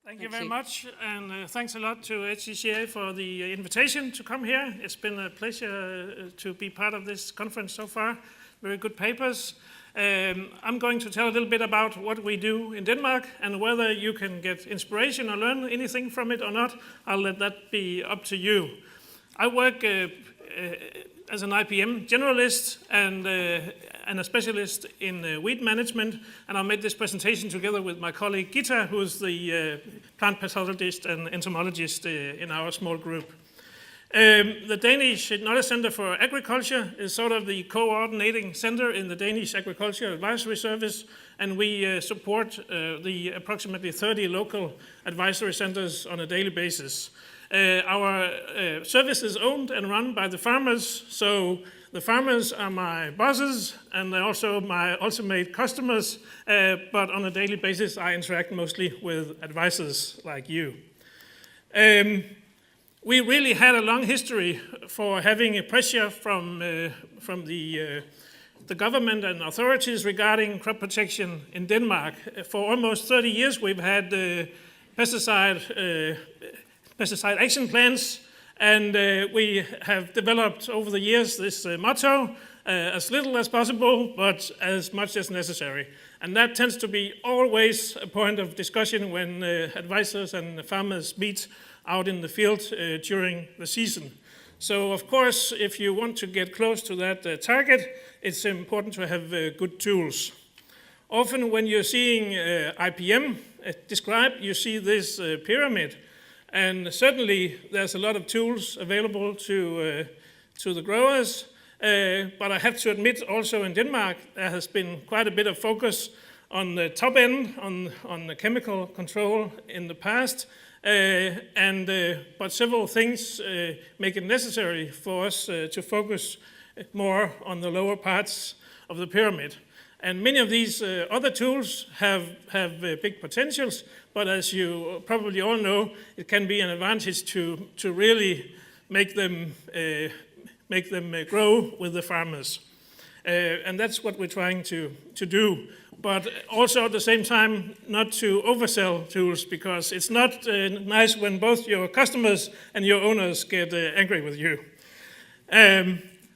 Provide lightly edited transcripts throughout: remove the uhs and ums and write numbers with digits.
Thank you very much, and thanks a lot to HCCA for the invitation to come here. It's been a pleasure to be part of this conference so far. Very good papers. I'm going to tell a little bit about what we do in Denmark, and whether you can get inspiration or learn anything from it or not, I'll let that be up to you. I work as an IPM generalist and a specialist in weed management, and I made this presentation together with my colleague Gita, who is the plant pathologist and entomologist in our small group. The Danish Knowledge Center for Agriculture is sort of the coordinating center in the Danish Agriculture Advisory Service, and we support the approximately 30 local advisory centers on a daily basis. Our service is owned and run by the farmers, so the farmers are my bosses and they're also my ultimate customers, but on a daily basis I interact mostly with advisors like you. We really had a long history for having a pressure from the government and authorities regarding crop protection in Denmark. For almost 30 years we've had pesticide action plans, and we have developed over the years this motto, as little as possible, but as much as necessary. And that tends to be always a point of discussion when advisors and farmers meet out in the field during the season. So of course, if you want to get close to that target, it's important to have good tools. Often when you're seeing IPM described, you see this pyramid. And certainly there's a lot of tools available to the growers, but I have to admit also in Denmark there has been quite a bit of focus on the top end, on the chemical control in the past, but several things make it necessary for us to focus more on the lower parts of the pyramid. And many of these other tools have big potentials, but as you probably all know, it can be an advantage to really make them grow with the farmers. And that's what we're trying to do. But also at the same time, not to oversell tools, because it's not nice when both your customers and your owners get angry with you.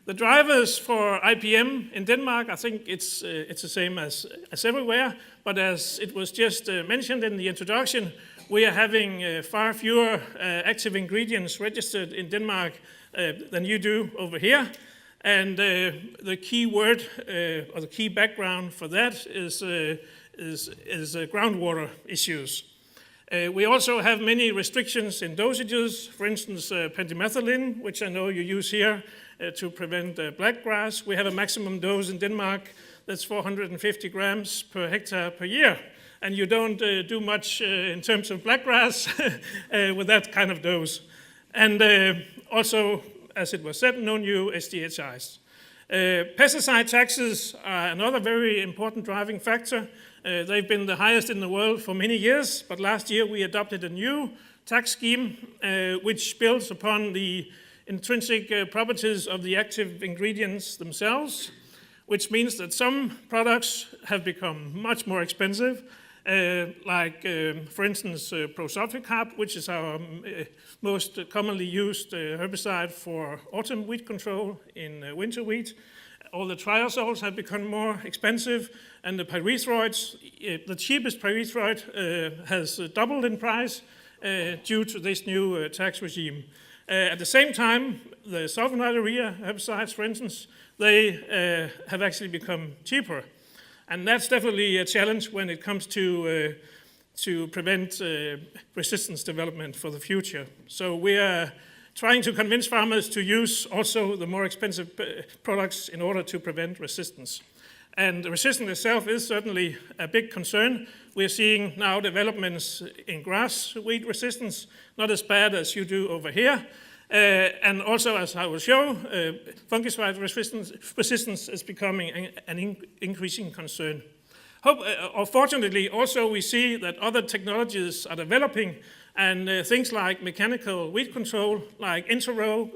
The drivers for IPM in Denmark, I think it's the same as everywhere, but as it was just mentioned in the introduction, we are having far fewer active ingredients registered in Denmark than you do over here. And the key word or the key background for that is groundwater issues. We also have many restrictions in dosages, for instance pendimethalin, which I know you use here to prevent blackgrass. We have a maximum dose in Denmark that's 450 grams per hectare per year, and you don't do much in terms of blackgrass with that kind of dose. And also, as it was said, no new SDHIs. Pesticide taxes are another very important driving factor. They've been the highest in the world for many years, but last year we adopted a new tax scheme which builds upon the intrinsic properties of the active ingredients themselves, which means that some products have become much more expensive, like for instance prosulfocarb, which is our most commonly used herbicide for autumn weed control in winter wheat. All the triazoles have become more expensive, and the pyrethroids, the cheapest pyrethroid has doubled in price due to this new tax regime. At the same time, the sulfonylurea herbicides, for instance, they have actually become cheaper. And that's definitely a challenge when it comes to prevent resistance development for the future. So we are trying to convince farmers to use also the more expensive products in order to prevent resistance. And the resistance itself is certainly a big concern. We're seeing now developments in grass weed resistance, not as bad as you do over here. And also, as I will show, fungicide resistance is becoming an increasing concern. Fortunately, also we see that other technologies are developing, and things like mechanical weed control, like inter-row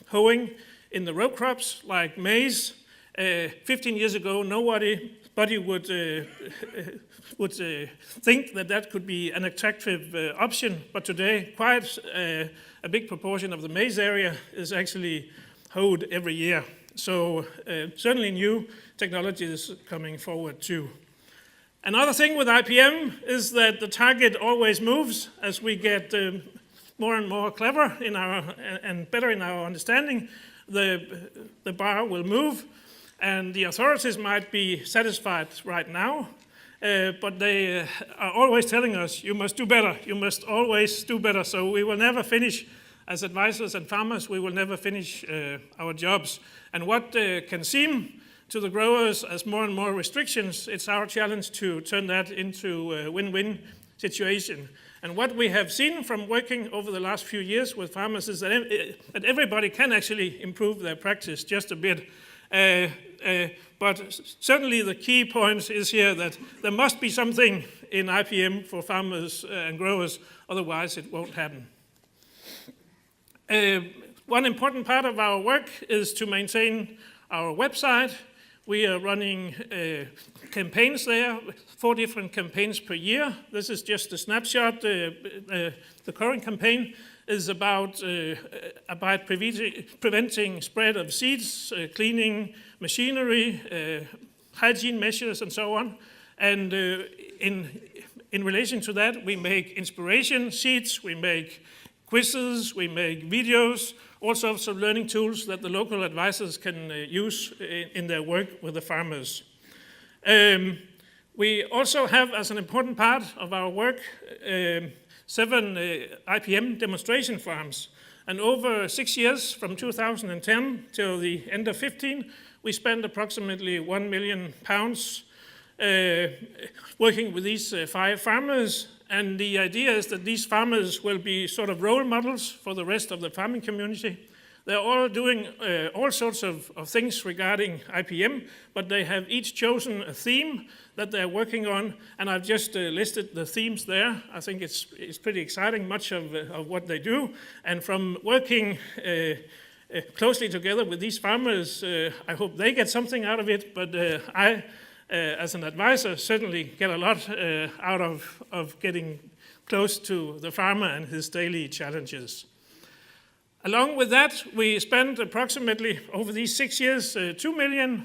hoeing in the row crops, like maize. 15 years ago, nobody anybody would think that that could be an attractive option, but today quite a big proportion of the maize area is actually hoed every year. So certainly new technologies coming forward too. Another thing with IPM is that the target always moves as we get more and more clever in and better in our understanding. The bar will move, and the authorities might be satisfied right now, but they are always telling us, you must do better, you must always do better. So we will never finish, as advisors and farmers, we will never finish our jobs. And what can seem to the growers as more and more restrictions, it's our challenge to turn that into a win-win situation. And what we have seen from working over the last few years with farmers is that everybody can actually improve their practice just a bit. But certainly the key point is here that there must be something in IPM for farmers and growers, otherwise it won't happen. One important part of our work is to maintain our website. We are running campaigns there, 4 different campaigns per year. This is just a snapshot. The current campaign is about preventing spread of seeds, cleaning machinery, hygiene measures, and so on. And in relation to that, we make inspiration sheets, we make quizzes, we make videos, all sorts of learning tools that the local advisors can use in their work with the farmers. We also have, as an important part of our work, 7 IPM demonstration farms. And over 6 years, from 2010 till the end of 2015, we spent approximately £1 million working with these 5 farmers. And the idea is that these farmers will be sort of role models for the rest of the farming community. They're all doing all sorts of things regarding IPM, but they have each chosen a theme that they're working on, and I've just listed the themes there. I think it's pretty exciting, much of what they do. And from working closely together with these farmers, I hope they get something out of it, but I, as an advisor, certainly get a lot out of getting close to the farmer and his daily challenges. Along with that, we spent approximately, over these 6 years, £2 million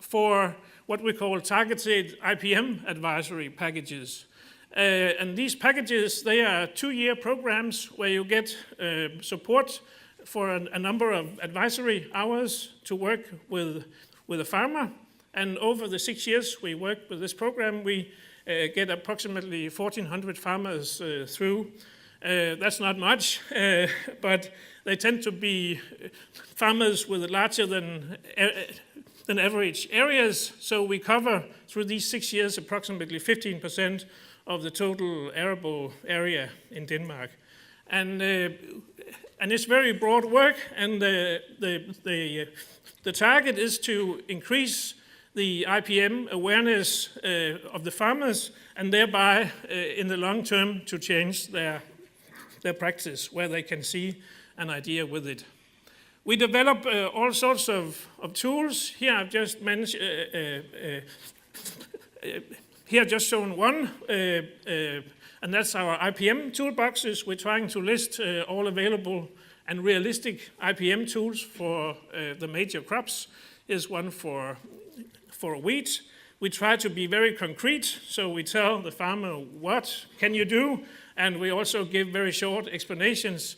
for what we call targeted IPM advisory packages. And these packages, they are 2-year programs where you get support for a number of advisory hours to work with a farmer. And over the 6 years we work with this program, we get approximately 1,400 farmers through. That's not much, but they tend to be farmers with larger than average areas. So we cover, through these 6 years, approximately 15% of the total arable area in Denmark. And it's very broad work, and the target is to increase the IPM awareness of the farmers, and thereby, in the long term, to change their practice, where they can see an idea with it. We develop all sorts of tools. Here I've just shown one, and that's our IPM toolboxes. We're trying to list all available and realistic IPM tools for the major crops. Here's one for wheat. We try to be very concrete, so we tell the farmer what can you do, and we also give very short explanations.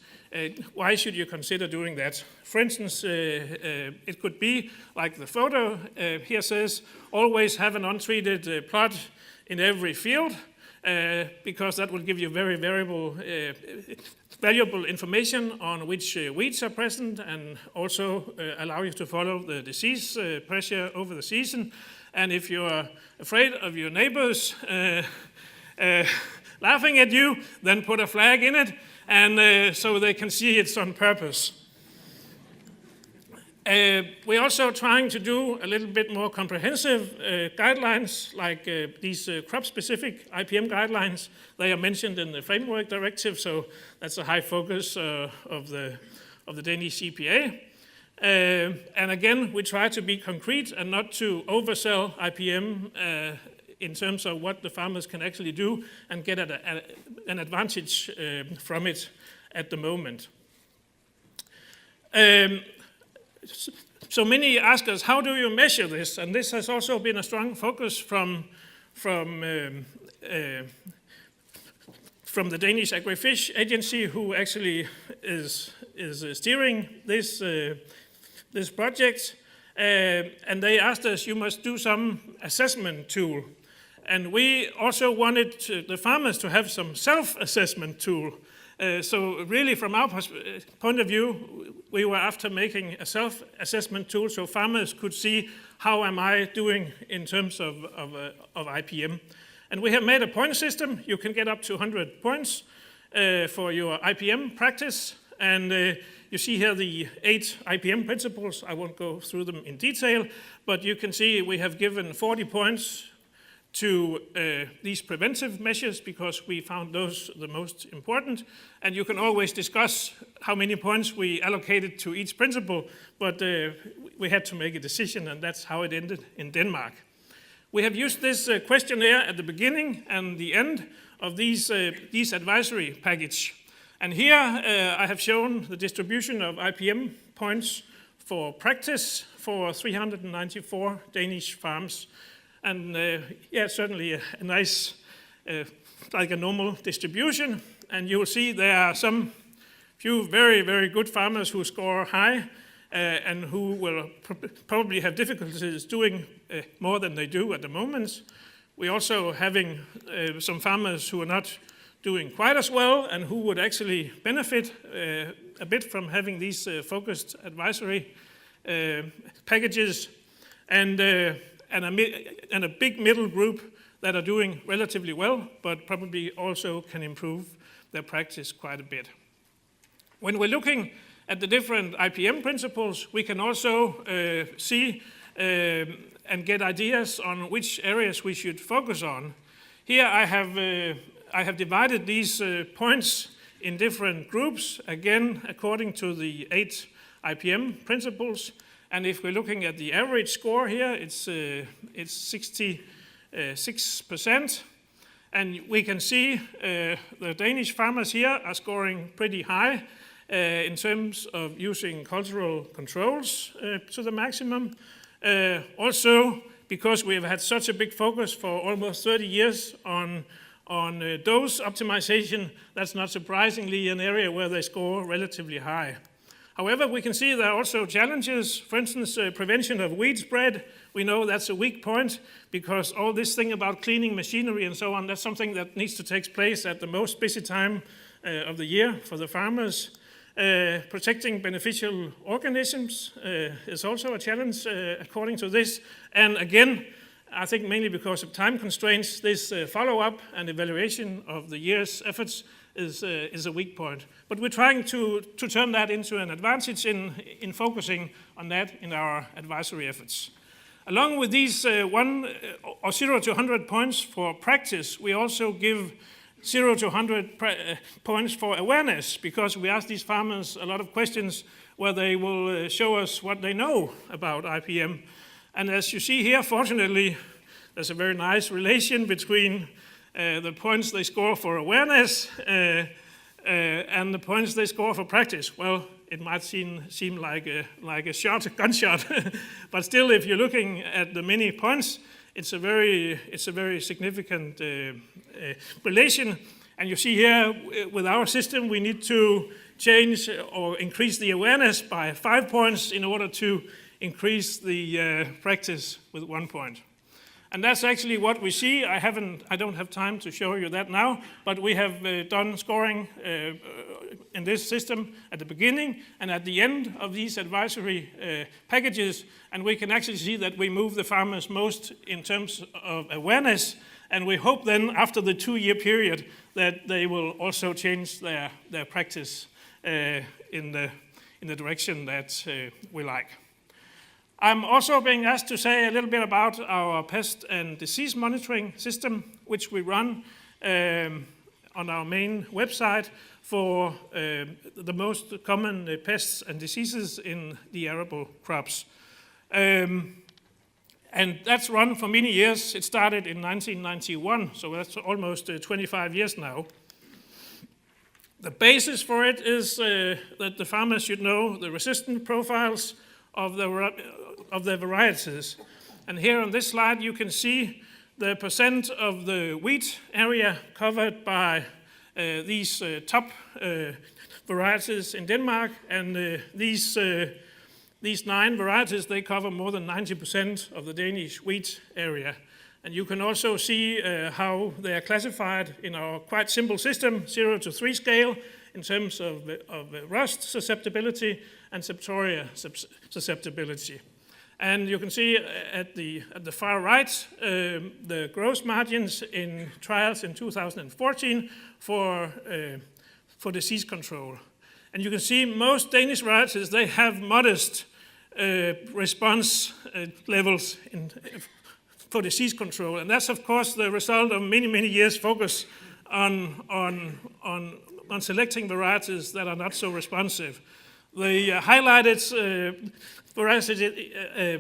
Why should you consider doing that? For instance, it could be like the photo here says, always have an untreated plot in every field, because that will give you very valuable information on which weeds are present, and also allow you to follow the disease pressure over the season. And if you're afraid of your neighbors laughing at you, then put a flag in it, and so they can see it's on purpose. We're also trying to do a little bit more comprehensive guidelines, like these crop-specific IPM guidelines. They are mentioned in the framework directive, so that's a high focus of the Danish EPA. And again, we try to be concrete and not to oversell IPM in terms of what the farmers can actually do and get an advantage from it at the moment. So many ask us, how do you measure this? And this has also been a strong focus from the Danish Agri-Fish Agency, who actually is steering this project. And they asked us, you must do some assessment tool. And we also wanted the farmers to have some self-assessment tool. So really, from our point of view, we were after making a self-assessment tool so farmers could see how am I doing in terms of IPM. And we have made a point system. You can get up to 100 points for your IPM practice. And you see here the 8 IPM principles. I won't go through them in detail, but you can see we have given 40 points to these preventive measures because we found those the most important. And you can always discuss how many points we allocated to each principle, but we had to make a decision, and that's how it ended in Denmark. We have used this questionnaire at the beginning and the end of these advisory package. And here I have shown the distribution of IPM points for practice for 394 Danish farms. And yeah, certainly a nice, like a normal distribution. And you will see there are some few very, very good farmers who score high and who will probably have difficulties doing more than they do at the moment. We're also having some farmers who are not doing quite as well and who would actually benefit a bit from having these focused advisory packages. And a big middle group that are doing relatively well, but probably also can improve their practice quite a bit. When we're looking at the different IPM principles, we can also see and get ideas on which areas we should focus on. Here I have divided these points in different groups, again according to the 8 IPM principles. And if we're looking at the average score here, it's 66%. And we can see the Danish farmers here are scoring pretty high in terms of using cultural controls to the maximum. Also, because we've had such a big focus for almost 30 years on dose optimization, that's not surprisingly an area where they score relatively high. However, we can see there are also challenges. For instance, prevention of weed spread. We know that's a weak point because all this thing about cleaning machinery and so on, that's something that needs to take place at the most busy time of the year for the farmers. Protecting beneficial organisms is also a challenge according to this. And again, I think mainly because of time constraints, this follow-up and evaluation of the year's efforts is a weak point. But we're trying to turn that into an advantage in focusing on that in our advisory efforts. Along with these 0 to 100 points for practice, we also give 0 to 100 points for awareness, because we ask these farmers a lot of questions where they will show us what they know about IPM. And as you see here, fortunately, there's a very nice relation between the points they score for awareness and the points they score for practice. Well, it might seem like a gunshot, but still, if you're looking at the many points, it's a very significant relation. And you see here, with our system, we need to change or increase the awareness by 5 points in order to increase the practice with 1 point. And that's actually what we see. I don't have time to show you that now, but we have done scoring in this system at the beginning and at the end of these advisory packages, and we can actually see that we move the farmers most in terms of awareness, and we hope then after the 2-year period that they will also change their practice in the direction that we like. I'm also being asked to say a little bit about our pest and disease monitoring system, which we run on our main website for the most common pests and diseases in the arable crops. And that's run for many years. It started in 1991, so that's almost 25 years now. The basis for it is that the farmers should know the resistant profiles of the varieties. And here on this slide you can see the percent of the wheat area covered by these top varieties in Denmark, and these 9 varieties, they cover more than 90% of the Danish wheat area. And you can also see how they are classified in our quite simple system, 0 to 3 scale, in terms of rust susceptibility and Septoria susceptibility. And you can see at the far right the gross margins in trials in 2014 for disease control. And you can see most Danish varieties, they have modest response levels for disease control. And that's of course the result of many, many years focus on selecting varieties that are not so responsive. The highlighted variety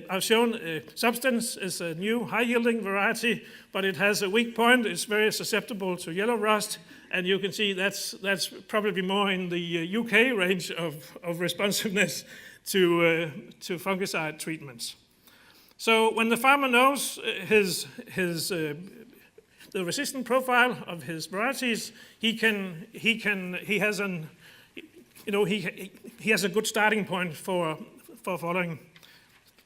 I've shown, Substance, is a new high-yielding variety, but it has a weak point. It's very susceptible to yellow rust, and you can see that's probably more in the UK range of responsiveness to fungicide treatments. So when the farmer knows the resistant profile of his varieties, he has a good starting point for following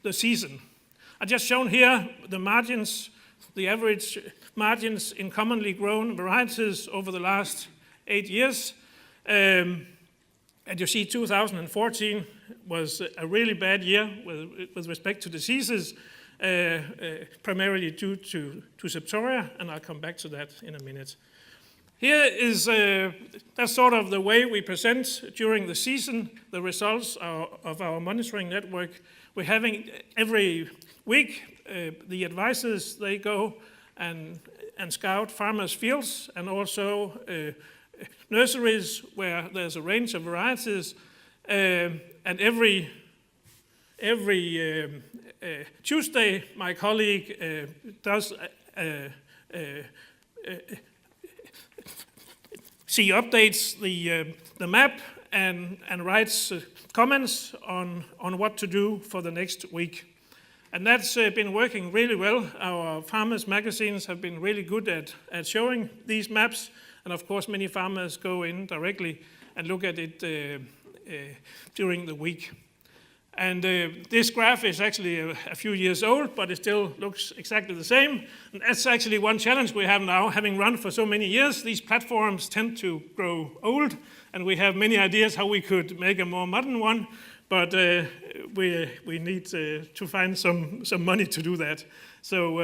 the season. I just shown here the margins, the average margins in commonly grown varieties over the last 8 years. And you see 2014 was a really bad year with respect to diseases, primarily due to Septoria, and I'll come back to that in a minute. Here is that's sort of the way we present during the season the results of our monitoring network. We're having every week the advisors, they go and scout farmers' fields and also nurseries where there's a range of varieties, and every Tuesday my colleague does she updates the map and writes comments on what to do for the next week. And that's been working really well. Our farmers' magazines have been really good at showing these maps. And of course, many farmers go in directly and look at it during the week. And this graph is actually a few years old, but it still looks exactly the same. And that's actually one challenge we have now. Having run for so many years, these platforms tend to grow old, and we have many ideas how we could make a more modern one, but we need to find some money to do that. So,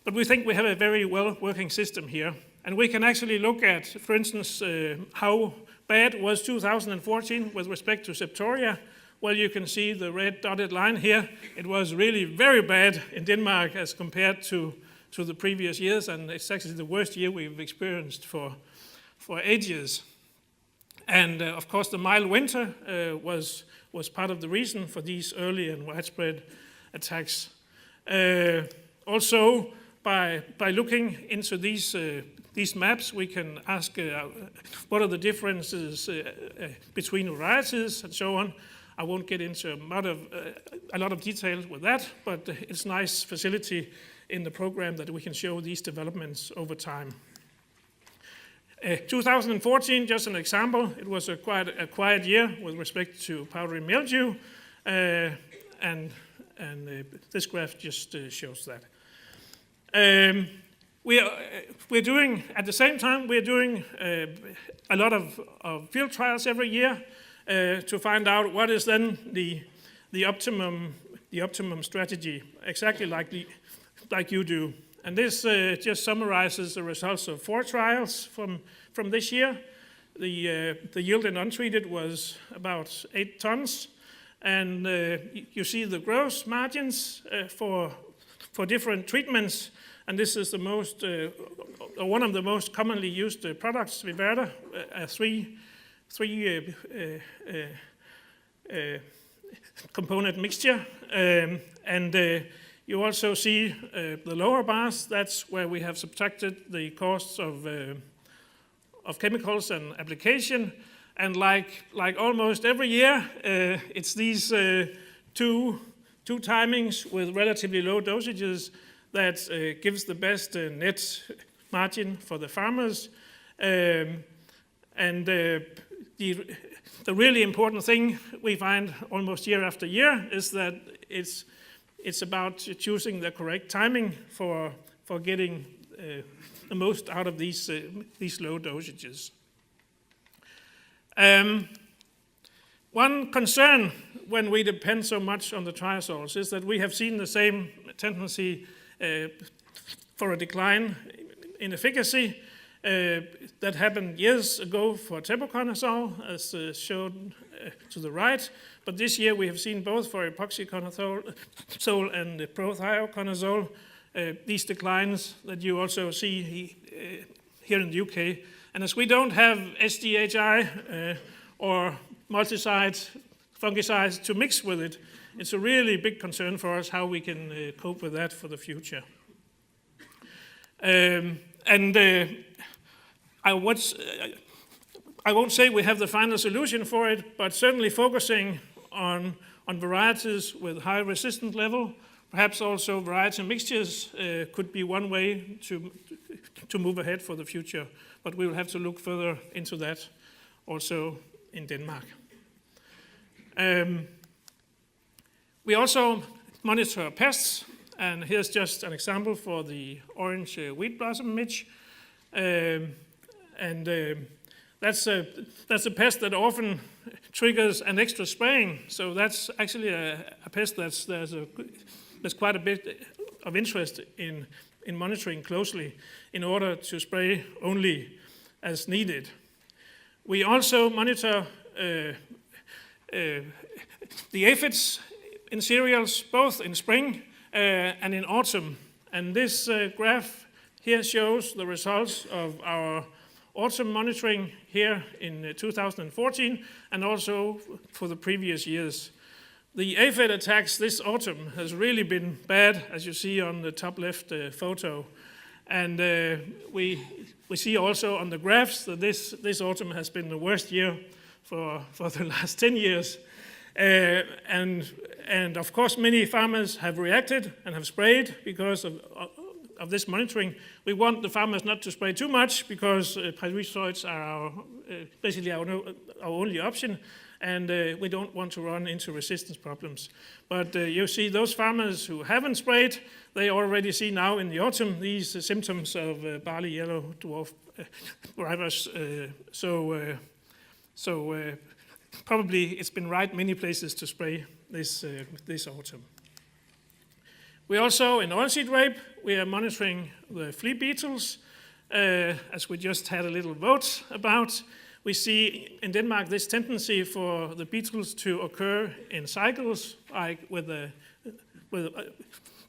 but we think we have a very well working system here. And we can actually look at, for instance, how bad was 2014 with respect to Septoria. Well, you can see the red dotted line here. It was really very bad in Denmark as compared to the previous years, and it's actually the worst year we've experienced for 8 years. And of course, the mild winter was part of the reason for these early and widespread attacks. Also, by looking into these maps, we can ask what are the differences between varieties and so on. I won't get into a lot of details with that, but it's a nice facility in the program that we can show these developments over time. 2014, just an example, it was quite a quiet year with respect to powdery mildew, and this graph just shows that. We're doing, at the same time, we're doing a lot of field trials every year to find out what is then the optimum strategy, exactly like you do. And this just summarizes the results of 4 trials from this year. The yield in untreated was about 8 tons, and you see the gross margins for different treatments. And this is the most one of the most commonly used products, Viverda, a three component mixture. You also see the lower bars. That's where we have subtracted the costs of chemicals and application. And like almost every year, it's these two timings with relatively low dosages that gives the best net margin for the farmers. The really important thing we find almost year after year is that it's about choosing the correct timing for getting the most out of these low dosages. One concern when we depend so much on the triazoles is that we have seen the same tendency for a decline in efficacy that happened years ago for tebuconazole, as shown to the right. But this year we have seen both for epoxyconazole and prothioconazole these declines that you also see here in the UK. And as we don't have SDHI or multicide fungicides to mix with it, it's a really big concern for us how we can cope with that for the future. I won't say we have the final solution for it, but certainly focusing on varieties with high resistance level, perhaps also variety mixtures could be one way to move ahead for the future. But we will have to look further into that also in Denmark. We also monitor pests, and here's just an example for the orange wheat blossom midge. That's a pest that often triggers an extra spraying, so that's actually a pest there's quite a bit of interest in monitoring closely in order to spray only as needed. We also monitor the aphids in cereals, both in spring and in autumn. And this graph here shows the results of our autumn monitoring here in 2014 and also for the previous years. The aphid attacks this autumn has really been bad, as you see on the top left photo. And we see also on the graphs that this autumn has been the worst year for the last 10 years. And of course, many farmers have reacted and have sprayed because of this monitoring. We want the farmers not to spray too much because pyrethroids are basically our only option, and we don't want to run into resistance problems. But you see those farmers who haven't sprayed, they already see now in the autumn these symptoms of barley yellow dwarf virus. Probably it's been right many places to spray this autumn. We also, in oilseed rape, we are monitoring the flea beetles, as we just had a little vote about. We see in Denmark this tendency for the beetles to occur in cycles, like with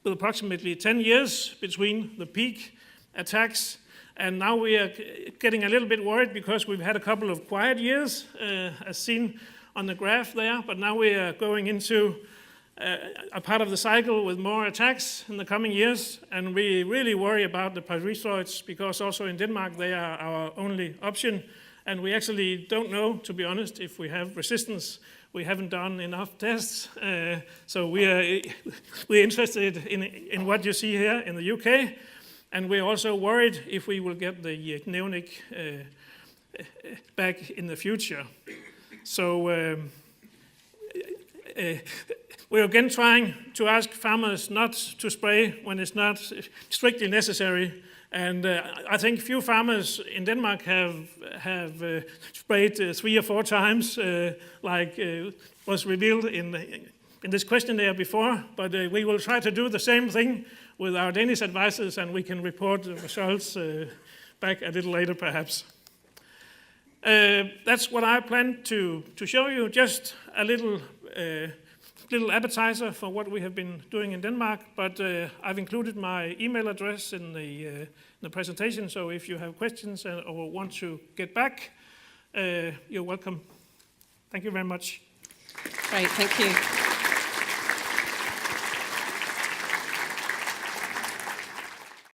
approximately 10 years between the peak attacks. And now we are getting a little bit worried because we've had a couple of quiet years, as seen on the graph there, but now we are going into a part of the cycle with more attacks in the coming years, and we really worry about the pyrethroids because also in Denmark they are our only option, and we actually don't know, to be honest, if we have resistance. We haven't done enough tests, so we're interested in what you see here in the UK, and we're also worried if we will get the neonic back in the future. So we're again trying to ask farmers not to spray when it's not strictly necessary. And I think few farmers in Denmark have sprayed 3 or 4 times, like was revealed in this questionnaire before. But we will try to do the same thing with our Danish advisors, and we can report the results back a little later, perhaps. That's what I plan to show you, just a little little appetizer for what we have been doing in Denmark, but I've included my email address in the presentation, so if you have questions or want to get back, you're welcome. Thank you very much. Great, thank you.